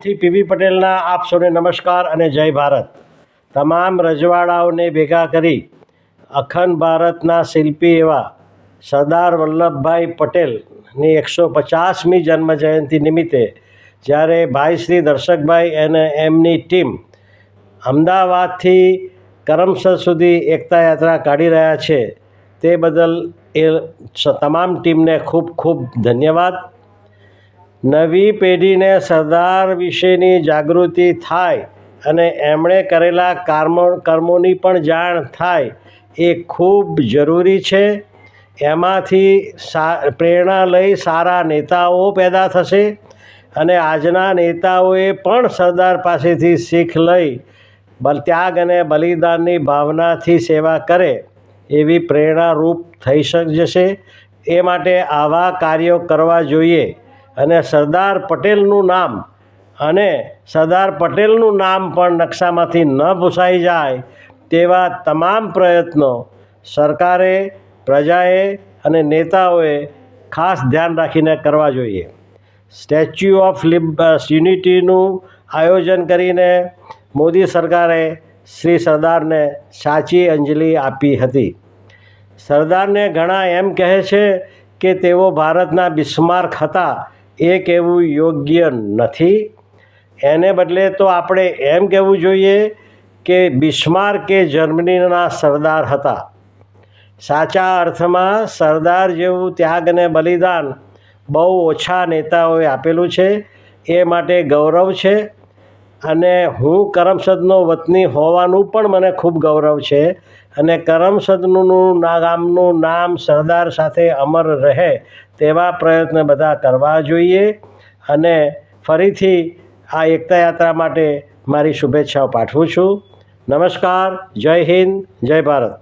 થી પીવી પટેલના આપ સૌને નમસ્કાર અને જય ભારત। તમામ રજવાડાઓને ભેગા કરી અખંડ ભારતના શિલ્પી એવા સરદાર વલ્લભભાઈ પટેલની 150મી જન્મજયંતિ નિમિત્તે જ્યારે ભાઈ શ્રી દર્શકભાઈ અને એમની ટીમ અમદાવાદથી કરમસદ સુધી એકતા યાત્રા કાઢી રહ્યા છે, તે બદલ એ તમામ ટીમને ખૂબ ખૂબ ધન્યવાદ। નવી પેઢીને સરદાર વિશેની જાગૃતિ થાય અને એમણે કરેલા કર્મોની પણ જાણ થાય એ ખૂબ જરૂરી છે। એમાંથી પ્રેરણા લઈ સારા નેતાઓ પેદા થશે અને આજના નેતાઓએ પણ સરદાર પાસેથી શીખ લઈ ત્યાગ અને બલિદાનની ભાવનાથી સેવા કરે એવી પ્રેરણારૂપ થઈ જશે। એ માટે આવા કાર્યો કરવા જોઈએ અને સરદાર પટેલનું નામ પણ નકશામાંથી ન ભૂસાઈ જાય તેવા તમામ પ્રયત્નો સરકારે, પ્રજાએ અને નેતાઓએ ખાસ ધ્યાન રાખીને કરવા જોઈએ। સ્ટેચ્યુ ઓફ યુનિટીનું આયોજન કરીને મોદી સરકારે શ્રી સરદારને સાચી અંજલિ આપી હતી। સરદારને ઘણા એમ કહે છે કે તેઓ ભારતના બિસ્માર્ક હતા, એ કહેવું યોગ્ય નથી। એને બદલે તો આપણે એમ કહેવું જોઈએ કે બિસ્માર્ક એ જર્મનીના સરદાર હતા। સાચા અર્થમાં સરદાર જેવું ત્યાગ અને બલિદાન બહુ ઓછા નેતાઓએ આપેલું છે, એ માટે ગૌરવ છે। અને હું કરમસદનો વતની હોવાનું પણ મને ખૂબ ગૌરવ છે અને કરમસદનું ગામનું નામ સરદાર સાથે અમર રહે તેવા પ્રયત્ન બધા કરવા જોઈએ। અને ફરીથી આ એકતા યાત્રા માટે મારી શુભેચ્છાઓ પાઠવું છું। નમસ્કાર, જય હિન્દ, જય ભારત।